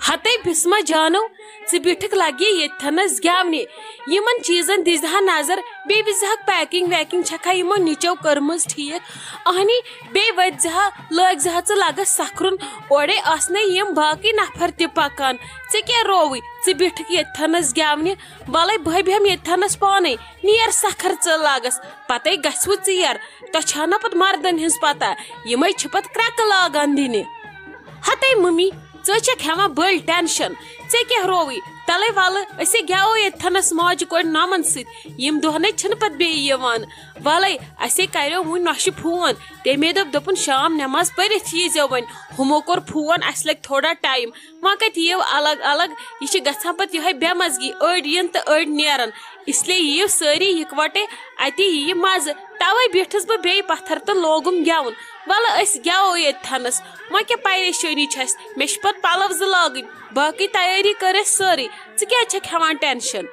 ہتے بسما جانو بیٹھک لگی یتنس گیونی یمن چیزن دزہ نظر بی وزہک پیکنگ ویکنگ چھکا یمو نیچو کرمز ٹھیک اہنی بی وجہ لگ زہ ژٕ لگس سکھرن اوڑے آسنے یم باقی نفر تہ پکان ژے کیا رووی ژٕ بیٹھک یتنس گیونی ولے بہ بیہم یتنس پانے نیر سکھر ژٕ لگس پتے گژھو ژیر تو چھنا پت مردن ہنز پتہ یمے چھ پت کرک لاگان دینی ہتے ممی ژٕ چھکھ ہیوان بٔڑ ٹینشن ژے کیا رووی تلے ول اسی گیو یتنس ماج کوڑ نامن ست یم دہنے چھن پت بیٚیہِ یوان ولے اسی کریو وُنہِ نوشہِ فون تمے دپن شام نماز پرتھ ییٖزیو وۄنۍ ہمو کوٚر فون اسہِ لگہِ تھوڑا ٹایم وۄنۍ کتہِ یِیو الگ الگ یہ چھ گژھان پتہٕ یہے بے مزگی أڑۍ یِن تہٕ أڑۍ نیرن اسلیے یِیو سٲری یکوٹے اتی ییہِ مزٕ توے بیٖٹھٕس بہٕ بیٚیہِ پتھر تہٕ لوگُم گیوُن ولہ أسۍ گیوو ییٚتھنس وۄنۍ کیٛاہ پریشٲنی چھِ اسہِ مےٚ چھِ پتہٕ پلو زٕ لاگٕنۍ باقی تیٲری کر اسہِ سٲرٕے ژٕ کیٛازِ چھکھ ہٮ۪وان ٹینشن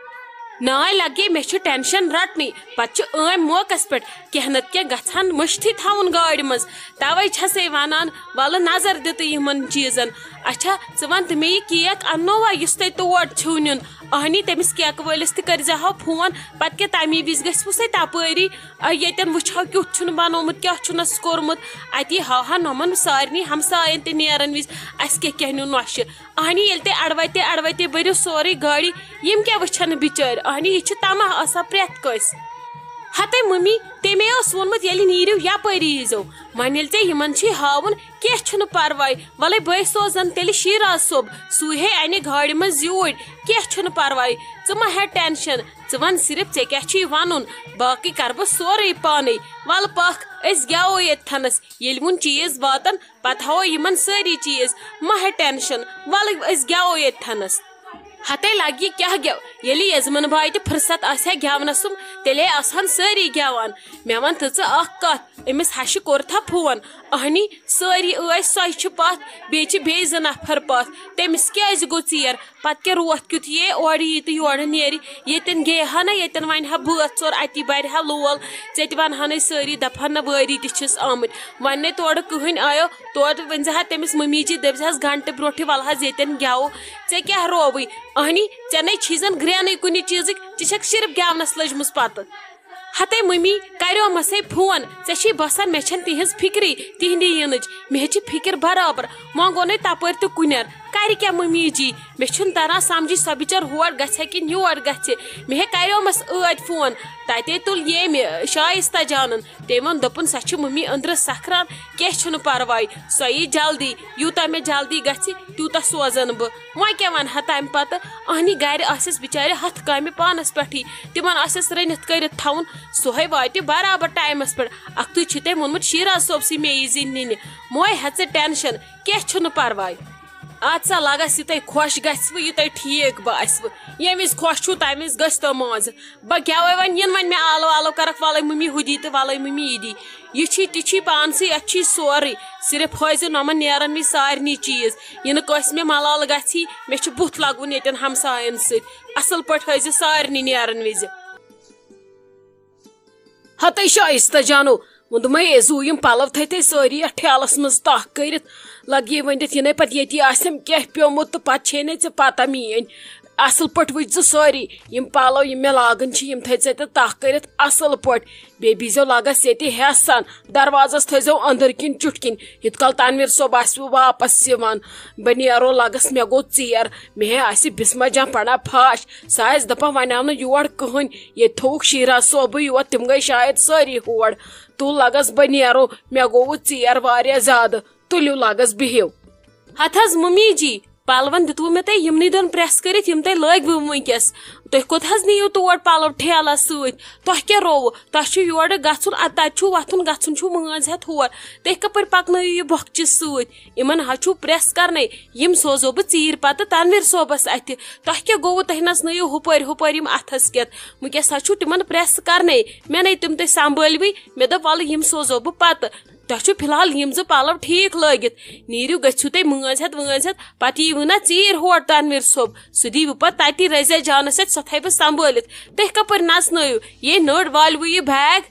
ناے لگے مےٚ چھُ ٹینشن رٹنٕے پتہٕ چھُ ٲمۍ موقعس پٮ۪ٹھ کینٛہہ نتہٕ کینٛہہ گژھان مٔشتھٕے تھاوُن گاڑِ منٛز توے چھسے ونان ولہٕ نظر دِتہٕ یِمن چیٖزن اچھا ژٕ ون تہٕ مےٚ یہِ کیک اننووا یُس تۄہہِ تور چھُو نیُن اہنی تٔمِس کیکہٕ وٲلِس تہِ کٔرۍزِہو فون پتہٕ کیٛاہ تمی وِزِ گژھِوٕ سُہ تپٲری ییٚتٮ۪ن وٕچھو کیُتھ چھُنہٕ بنومُت کیٛاہ چھُنس کوٚرمُت اتی ہاوہن یِمن سارنٕے ہمساین تہِ نیرن وِزِ اسہِ کیٛاہ کیٛاہ نیُن نۄشہِ اہنی ییٚلہِ تُہۍ اڑوتے بٔرِو سورُے گاڑی یِم کیٛاہ وٕچھن نہٕ بِچٲرۍ اہنی یہِ چھُ تماہ آسان پرٛٮ۪تھ کٲنٛسہِ ہتے ممی تمے اوس ووٚنمُت ییٚلہِ نیٖرِو یپٲری ییٖزیو وۄنۍ ییٚلہِ ژےٚ یِمن چھُے ہاوُن کینٛہہ چھُنہٕ پرواے ولے بہٕ سوزن تیٚلہِ شیراز صٲب سُے ہے انہِ گاڑِ منٛز یوٗرۍ کینٛہہ چھُنہٕ پرواے ژٕ مہ ہےٚ ٹینشن ژٕ ون صرف ژےٚ کیٛاہ چھُے ونُن باقٕے کرٕ بہٕ سورُے پانے ولہٕ پکھ أسۍ گیوو ییٚتھنس ییٚلہِ وُنہِ چیٖز واتن پتہٕ ہاوو یِمن سٲری چیٖز مہ ہےٚ ٹینشن ولہٕ أسۍ گیوو ییٚتھنس ہتے لگی کیا گیو ییٚلہِ یزمن باے تہِ فرست آسہِ ہا گیونسم تیٚلے آسہن سٲری گیوان مےٚ ون تہٕ ژٕ اکھ کتھ أمِس ہشہِ کوٚرتھا فون اہنی سٲری ٲسۍ سۄے چھِ پتھ بیٚیہِ چھِ بیٚیہِ زٕ نفر پتھ تٔمِس کیازِ گوٚو ژیر پتہٕ کیٛاہ روتھ کیُتھ یی اورٕ یی تہٕ یورٕ نیرِ ییٚتٮ۪ن گٔیے ہا نہ ییٚتٮ۪ن ونہِ ہا بٲتھ ژور اتی برِ ہا لول ژےٚ تہِ ونہانٕے سٲری دپہن نہ وٲری تہِ چھِس آمٕتۍ وۄنۍ نے تورٕ کٕہٕنۍ آیو تورٕ ؤنۍ زِ ہا تٔمِس ممی جی دٔپزِہس گنٹہٕ برونٛٹھٕے ول حظ ییٚتٮ۪ن گیوو ژےٚ کیٛاہ رووٕے اہنی ژےٚ نے چھی زن گرینٕے کُنہِ چیٖزٕکۍ ژٕ چھکھ صرف گیونس لٔجمٕژ پتہٕ ہتے ممی کریومسے فون ژےٚ چھے باسان مےٚ چھنہٕ تِہنٛز فکری تِہنٛدِ یِنٕچ مےٚ چھِ فکر برابر وۄنۍ گوٚو نے تپٲرۍ تہِ کُنٮ۪ر کرِ کیٛاہ ممی جی مےٚ چھُنہٕ تران سمجھی سۄ بِچٲر ہور گژھِ کِنہٕ یور گژھِ مےٚ کریومس ٲدۍ فون تتے تُل ییٚمہِ شایستہ جانن تٔمۍ ووٚن دوٚپُن سۄ چھِ ممی أنٛدرٕ سکھران کینٛہہ چھُنہٕ پرواے سۄ یی جلدی یوٗتاہ مےٚ جلدی گژھِ تیوٗتاہ سوزن بہٕ وۄنۍ کیٛاہ ونہا تمہِ پتہٕ اہنی گرِ آسٮ۪س بِچارِ ہتھ کامہِ پانس پٮ۪ٹھٕے تِمن آسٮ۪س رٔنِتھ کٔرِتھ تھاوُن سُہے واتہِ برابر ٹایمس پٮ۪ٹھ اکھتُے چھُ تٔمۍ ووٚنمُت شیراز صٲبسٕے مےٚ یی زِ نِنہِ موے ہہ ژٕ ٹینشن کینٛہہ چھُنہٕ پرواے اد سا لگس یہ تۄہہِ خۄش گژھوٕ یہِ تۄہہِ ٹھیٖک باسوٕ ییٚمہِ وِزِ خۄش چھُو تمہِ وِزِ گٔژھۍ تو مان ژٕ بہٕ گیوے وۄنۍ یِن وۄنۍ مےٚ آلو آلو کرکھ ولے ممی ہُدی تہٕ ولے ممی یہِ دی یہِ چھی تہِ چھی پانسٕے اتھ چھی سورُے صرف ہٲیزِ نۄمن نیرن وِزِ سارنٕے چیٖز یہِ نہٕ کٲنٛسہِ مےٚ ملال گژھی مےٚ چھُ بُتھ لگوُن ییٚتٮ۪ن ہمساین سۭتۍ اصل پٲٹھۍ ہٲیزِ سارنٕے نیرن وِزِ ہتے شایستہ جانو ووٚن زو یم پلو تھٲے سٲری اتھ ٹھیلس منٛز تاہ کٔرِتھ لگی ؤنِتھ یہِ نے پتہٕ ییٚتی آسٮ۪م کینٛہہ پیومُت تہٕ پتہٕ چھے نے ژےٚ پتہ میٲنۍ اصل پٲٹھۍ وٕچھ زِ سٲری یم پلو یم مےٚ لاگان چھِ یم تھٲے ژےٚ تہٕ تاہ کٔرِتھ اصل پٲٹھۍ بیٚیہِ بِہزیو لگس ییٚتہِ ہٮ۪س سان دروازس تھٲیزیو أنٛدٕرۍ کِنۍ چُٹھ کِنۍ یِتھ کال تنویر صٲب آسوٕ واپس یِوان بہٕ نیرو لگس مےٚ گوٚو ژیر مےٚ ہے آسہِ بسما جان پڑا پھاش سۄ آسہِ دپان وۄنۍ آو نہٕ یور کٕہٕنۍ ییٚتہِ تھووُکھ شیراز صٲبٕے یوت تِم گٔے شاید سٲری ہور تُل لگس بہٕ نیرو مےٚ گوٚوٕ ژیر واریاہ زیادٕ تُلِو لگس بِہِو ہتھ حظ ممی جی پلون دِتوٕ مےٚ تۄہہِ یِمنٕے دۄن پریس کٔرِتھ یِم تۄہہِ لٲگوٕ ؤنکیٚس تُہۍ کوٚت حظ نِیِو تور پلو ٹھیلس سۭتۍ تۄہہِ کیٛاہ رووٕ تۄہہِ چھُو یورٕ گژھُن تتہِ چھُو وتھُن گژھُن چھُو مٲنٛز ہٮ۪تھ ہور تُہۍ کپٲرۍ پکنٲیِو یہِ بۄکچہِ سۭتۍ یِمن حظ چھُو پریس کرنے یِم سوزو بہٕ ژیٖرۍ پتہٕ تنویر صٲبس اتھِ تۄہہِ کیٛاہ گوٚوٕ تُہۍ نژنٲیِو ہُپٲرۍ یِم اتھس کٮ۪تھ ؤنکیٚس حظ چھُو تِمن پریس کرنے مےٚ نے تِم تُہۍ سمبٲلوٕے مےٚ دوٚپ ولہٕ یِم سوزو بہٕ پتہٕ تۄہہِ چھُو فِلحال یِم زٕ پلو ٹھیٖک لٲگِتھ نیٖرِو گٔژھِو تُہۍ مٲنٛز ہٮ۪تھ پتہٕ ییٖوٕ نا ژیٖرۍ ہور تنویر صٲب سُہ دیٖوٕ پتہٕ تتی رزیا جانس اتھِ سۄ تھایہِ بہٕ سمبٲلِتھ تُہۍ کپٲرۍ نژنٲیِو یے نٔر والوٕ یہِ بیگ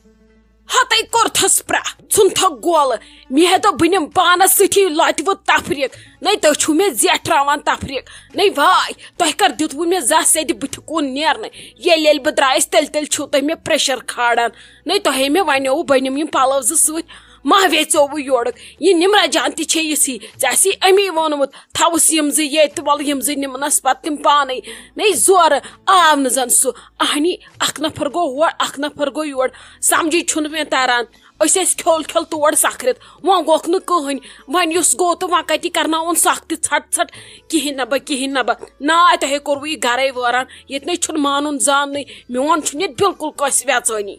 ہتے کورتھس پرا ژھُنتھو گول مے دو بہ نم پانس سٹھی لتہ و تفریق نئی تُہۍ چھو مے زیٹھراوان تفریق نئی واے تۄہہِ کر دیُتوٕ مے زانٛہہ سیٚدِ بٕتھِ کُن نیرنہٕ ییٚلہِ بہٕ درٛایس تیٚلہِ چھِو تُہۍ مے پریشر کھالان نئی تۄہے مے ونیووٕ بہٕ نِمہٕ یِم پلو زٕ سۭتۍ مہ ویژووٕ یورُک یہِ نمرا جان تہِ چھے یِژھٕے ژےٚ آسی امی ووٚنمُت تھاوُس یِم زٕ ییٚتہِ وَلہٕ یِم زٕ نِمنس پتہٕ تِم پانے نئی زورٕ آو نہٕ زن سُہ اہنی اکھ نفر گوٚو ہور اکھ نفر گوٚو یور سمجھی چھُنہٕ مےٚ تران أسۍ ٲسۍ کھیوٚل کھیوٚل تور سکھرِتھ وۄنۍ گوٚکھ نہٕ کٕہٕنۍ وۄنۍ یُس گوٚو تہٕ وۄنۍ کتہِ کرناوُن سکھ تہِ ژھٹ ژھٹ کہیٖنۍ نہ بہٕ ناے تۄہے کوٚروٕ یہِ گرے وٲران ییٚتہِ نَے چھُنہٕ مانُن زاننٕے میون چھُنہٕ ییٚتہِ بِلکُل کٲنٛسہِ ویژٲنی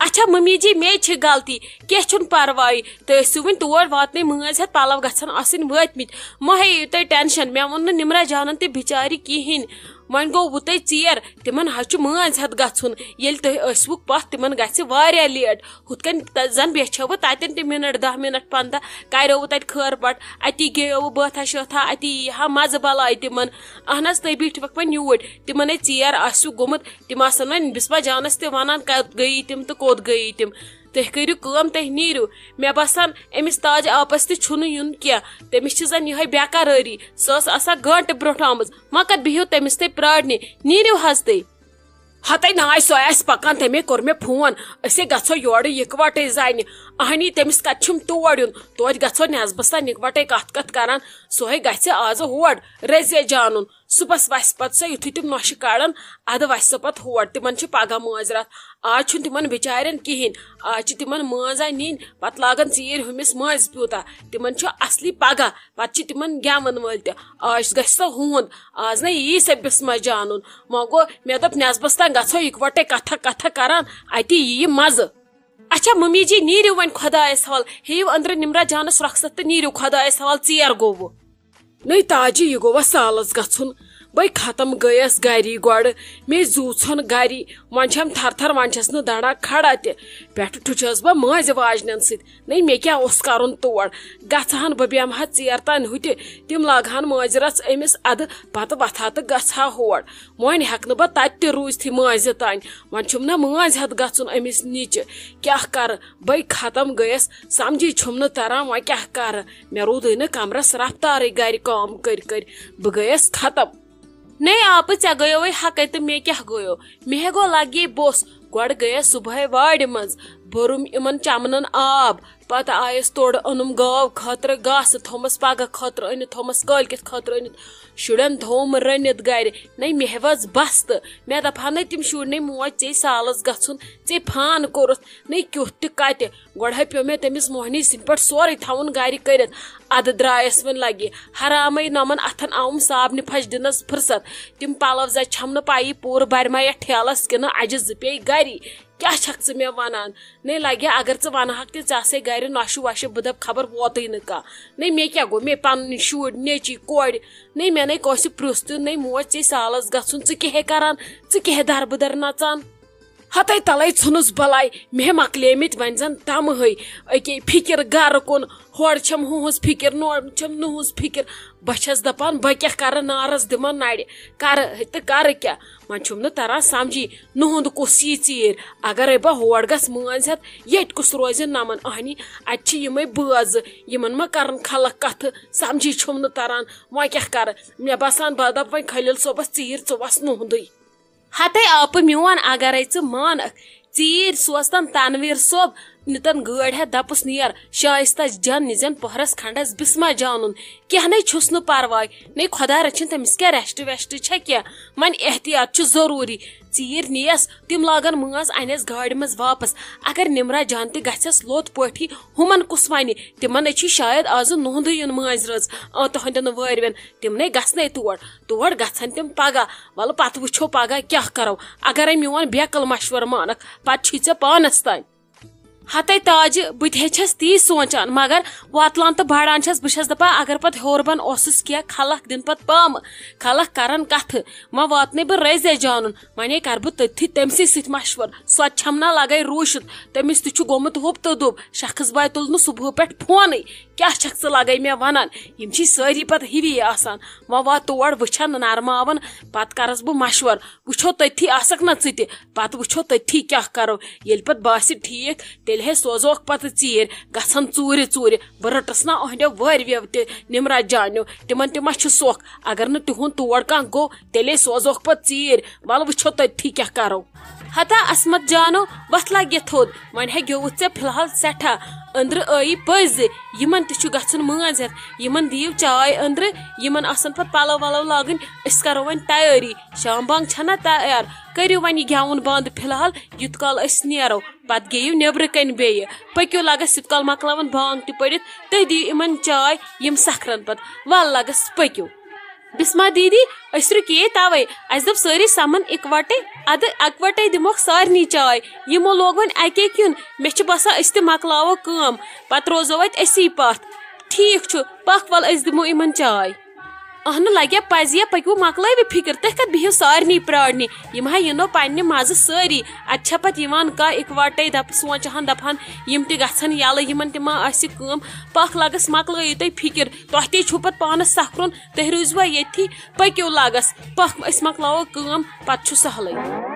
اچھا ممی جی مے چھ غلطی کینٛہہ چھُنہٕ پرواے تُہۍ ٲسِو وۄنۍ تور واتنٕے مٲنٛزِ ہٮ۪تھ پلو گژھن آسٕنۍ وٲتمٕتۍ مہ ہیٚیِو تُہۍ ٹینشن مےٚ ووٚن نہٕ نمرا جانن تہِ بِچارِ کہیٖنۍ وۄنۍ گوٚوٕ تۄہہِ ژیر تِمن حظ چھُ مٲنٛزِ ہٮ۪تھ گژھُن ییٚلہِ تُہۍ ٲسوُکھ پتھ تِمن گژھِ واریاہ لیٹ ہُتھ کٔنۍ زن بیچھوٕ تتٮ۪ن تہِ مِنٹ 10 مِنٹ 15 کریوٕ تتہِ خٲر پٹ اتی گیوٕ بٲتھا شٲتھا اتی یی ہا مزٕ بلاے تِمن اہن حظ تُہۍ بیٖٹھوکھ وۄنۍ یوٗرۍ تِمن ژیر آسوٕ گوٚمُت تِم آسن وۄنۍ بسما جانس تہِ ونان کتھ گٔیی تِم تہٕ کوٚت گٔیی تِم تُہۍ کٔرِو کٲم تُہۍ نیٖرِو مےٚ باسان أمِس تاج آپس تہِ چھُنہٕ یُن کینٛہہ تٔمِس چھِ زن یِہے بیقرٲری سۄ ٲس آسان گٲنٹہٕ برونٛٹھ آمٕژ مگر بِہِو تٔمِس تُہۍ پرٛارنہِ نیٖرِو حظ تُہۍ ہتے ناے سۄ آسہِ پکان تمے کوٚر مےٚ فون أسے گژھو یورٕ یِکوٹے زنہِ اہنی تٔمِس کتہِ چھُم تور یُن توتہِ گژھو نٮ۪صبس تانۍ یِکوٹے کتھ کران سۄے گژھِ آزٕ ہور رزے جانُن صبحس وسہِ پتہٕ سۄ یُتھُے تِم نۄشہِ کڑان ادٕ وسہِ سۄ پتہٕ ہور تِمن چھِ پگہہ مٲنٛزراتھ آز چھُنہٕ تِمن بِچارٮ۪ن کہیٖنۍ آز چھِ تِمن مٲنٛزا نِنۍ پتہٕ لاگان ژیٖرۍ ہُمِس مٲنٛزِ پیوٗتاہ تِمن چھُ اصلی پگہہ پتہٕ چھِ تِمن گٮ۪وَن وٲلۍ تہِ آز گژھِ سۄ ہوٗن آز نَے یی سۄ بِسما جانُن وۄنۍ گوٚو مےٚ دوٚپ نٮ۪صبس تانۍ گژھو یِکوٹے کتھا کران اتی یی مزٕ اچھا ممی جی نیٖرِو وۄنۍ خۄدایس حوال ہیٚیِو أنٛدرٕ نمرا جانس رۄخصت تہٕ نیٖرِو خۄدایس حوال ژیر گوٚوٕ نٔے تاجی یہِ گوٚوا سالس گژھُن بے ختم گٔیس گری گۄڈٕ مے زوٗ ژھُن گری وۄنۍ چھم تھر تھر وۄنۍ چھس نہٕ دڑا کھڑا تہِ پٮ۪ٹھٕ ٹھُچھس بہٕ مٲنٛزِ واجنٮ۪ن سۭتۍ نٔے مےٚ کیٛاہ اوس کرُن تور گژھہن بہٕ بیٚہمہٕ ہا ژیر تانۍ ہُتہِ تِم لاگہن مٲنٛزِ رژھ أمِس ادٕ پتہٕ وتھا تہٕ گژھٕ ہا ہور وۄنۍ ہٮ۪کہٕ نہٕ بہٕ تتہِ تہِ روٗزتھٕے مٲنٛزِ تانۍ وۄنۍ چھُم نہ مٲنٛزِ ہٮ۪تھ گژھُن أمِس نِچہِ کیٛاہ کرٕ بے ختم گٔیس سمجھی چھُم نہٕ تران وۄنۍ کیٛاہ کرٕ مےٚ روٗدٕے نہٕ کمرس رفتارٕے گرِ کٲم کٔرۍ بہٕ گٔیس ختم نَے آپہٕ ژےٚ گٔیوے حقے تہٕ مےٚ کیٛاہ گوٚیو مےٚ ہے گوٚو لگے بوٚس گۄڈٕ گٔیس صبحٲے وارِ منٛز بوٚرُم یِمن چمنن آب پتہٕ آیس تورٕ اوٚنُم گاو خٲطرٕ گاسہٕ تھومس پگہہ خٲطرٕ أنِتھ تھومس کٲلکٮ۪تھ خٲطرٕ أنِتھ شُرٮ۪ن تھوٚوُم رٔنِتھ گرِ نَے مےٚ ؤژھ بس تہٕ مےٚ دپہا نَے تِم شُرۍ نَے موج ژےٚ سالس گژھُن ژےٚ فان کوٚرُتھ نَے کیُتھ تہِ کتہِ گۄڈٕ پیٚو مےٚ تٔمِس موہنی سٕنٛدۍ پٲٹھۍ سورُے تھاوُن گرِ کٔرِتھ ادٕ درٛایس وۄنۍ لگہِ حرامے نۄمن اتھن آوُم صابنہِ پھش دِنس فرست تِم پلو زٕ چھم نہٕ پایی پوٗرٕ برِما یتھ ٹھیلس کِنہٕ اجہِ زٕ پیٚیہِ گری کیٛاہ چھکھ ژٕ مےٚ ونان نَے لگہِ اگر ژٕ ونہاکھ تہِ ژےٚ آسے گرِ نۄشہِ وۄشہِ بہٕ دپہٕ خبر ووتٕے نہٕ کانٛہہ نَے مےٚ کیٛاہ گوٚو مےٚ پنٕنۍ شُرۍ نیٚچی کورِ نَے مےٚ نَے کٲنٛسہِ پرٛژھ تہِ نَے موج ژےٚ سالس گژھُن ژٕ کیٛاہ کران ژٕ کیٛاہ دربٕدر نژان ہتے تلے ژھٕنُس بلاے مےٚ مۄکلیمٕتۍ وۄنۍ زن تمہٕے أکے فِکر گرٕ کُن ہورٕ چھم ہُہٕنٛز فِکر نورٕ چھم نُہٕنٛز فِکر بہٕ چھس دپان بہٕ کیٛاہ کرٕ نارس دِمن نرِ کرٕ تہٕ کرٕ کیٛاہ وۄنۍ چھُم نہٕ تران سمجھی نُہُنٛد کُس یی ژیٖرۍ اگرے بہٕ ہور گژھٕ مٲنٛزِ ہٮ۪تھ ییٚتہِ کُس روزِ نمن اہنی اتہِ چھِ یِمے بٲژٕ یِمن ما کرن خلق کتھٕ سمجھی چھُم نہٕ تران وۄنۍ کیٛاہ کرٕ مےٚ باسان بہٕ دپہٕ وۄنۍ خلیل صٲبس ژیٖرۍ ژٕ وس نُہُنٛدُے ہتے آپہٕ میون اگرے ژٕ مانکھ ژیٖرۍ سوزتن تنویٖر صٲب نِتن گٲڑۍ ہٮ۪تھ دپُس نیر شایستہ جان نِزٮ۪ن پٔہرس کھنڈس بسما جانُن کینٛہہ نَے چھُس نہٕ پرواے نَے خۄدا رٔچھِنۍ تٔمِس کیٛاہ ریسٹ ویسٹ چھا کینٛہہ وۄنۍ احتیاط چھُ ضروٗری ژیٖرۍ نِیَس تِم لاگن مٲنٛز انٮ۪س گاڑِ منٛز واپس اگر نمرا جان تہِ گژھٮ۪س لوٚت پٲٹھی ہُمن کُس ونہِ تِمن نَے چھُ شاید آزٕ نُہُنٛدُے یُن مٲنٛزِ رٲژ تُہنٛدٮ۪ن وٲرۍوٮ۪ن تِم نَے گژھنَے تور گژھن تِم پگہہ وَلہٕ پتہٕ وٕچھو پگہہ کیٛاہ کرو اگرے میون بیکل مشورٕ مانکھ پتہٕ چھُے ژےٚ پانس تانۍ ہتے تاجہِ بہٕ تہِ ہے چھس تی سونچان مگر واتلان تہٕ بڑان چھس بہٕ چھس دپان اگر پتہٕ ہیوٚر بۄن اوسُس کینٛہہ خلق دِن پتہٕ پامہٕ خلق کرن کتھٕ وۄنۍ واتنَے بہٕ رزے جانُن وۄنۍ کرٕ بہٕ تٔتھی تٔمسٕے سۭتۍ مشورٕ سۄ چھم نہ لگے روٗشِتھ تٔمِس تہِ چھُ گوٚمُت ہُپ تہٕ دُب شخص باے تُل نہٕ صبحہٕ پٮ۪ٹھ فونٕے کیا چھکھ ژٕ لگے مےٚ ونان یِم چھی سٲری پتہٕ ہِوی آسان وۄنۍ وات تور وٕچھن نرماون پتہٕ کرس بہٕ مشور وٕچھو تٔتھی آسکھ نا ژٕ تہِ پتہٕ وٕچھو تٔتھی کیاہ کرو ییٚلہِ پتہٕ باسہِ ٹھیٖک تیٚلہِ ہے سوزوکھ پتہٕ ژیٖرۍ گژھن ژوٗرِ ژوٗرِ بہٕ رٔٹٕس نا أہنٛدیو وٲرویو تہِ نمرات جانیو تِمن تہِ ما چھُ سۄکھ اگر نہٕ تِہُنٛد تور کانٛہہ گوٚو تیٚلے سوزوکھ پتہٕ ژیٖرۍ وَلہٕ وٕچھو تٔتھی کیاہ کرو ہتا عصمت جانو وتھ لگہِ تھوٚد وۄنۍ ہے گیوُتھ ژےٚ فِلحال سٮ۪ٹھاہ أنٛدرٕ ٲیی پٔزۍ یِمن تہِ چھُ گژھُن مٲنٛز ہٮ۪تھ یِمن دِیِو چاے أنٛدرٕ یِمن آسن پتہٕ پلو ولو لاگٕنۍ أسۍ کرو وۄنۍ تیٲری شام بانگ چھنا تیار کٔرِو وۄنۍ یہِ گٮ۪وُن بنٛد فِلحال یوٗت کال أسۍ نیرو پتہٕ گیٚیِو نیبرٕ کنۍ بیٚیہِ پٔکِو لگس یوٗت کال مۄکلاون بانگ تہِ پٔرِتھ تُہۍ دِیِو یِمن چاے یِم سکھرن پتہٕ ول لگس پٔکِو بسما دیدی أسۍ رُکے توے اسہِ دوٚپ سٲری سمن اِکوٹے ادٕ اکوٹے دِموکھ سارنٕے چاے یِمو لوگ وۄنۍ اکے کیُن مےٚ چھُ باسان أسۍ تہِ مۄکلاوو کٲم پتہٕ روزو اتہِ أسی پتھ ٹھیٖک چھُ پکھ ول أسۍ دِمو یِمن چاے اہنُ لگیا پزیا پٔکِو مۄکلٲوِ فِکر تُہۍ کتھ بِہِو سارنٕے پرٛارنہِ یِم ہا یِنو پننہِ مزٕ سٲری اتہِ چھا پتہٕ یِوان کانٛہہ اِکوٹے سونٛچہان دپہان یِم تہِ گژھن یلہٕ یِمن تہِ ما آسہِ کٲم پکھ لگس مۄکلٲیِو تُہۍ فِکر تۄہہِ تے چھُو پتہٕ پانس سکھرُن تُہۍ روٗزوا ییٚتھی پٔکِو لگس پکھ أسۍ مۄکلاوو کٲم پتہٕ چھُ سہلٕے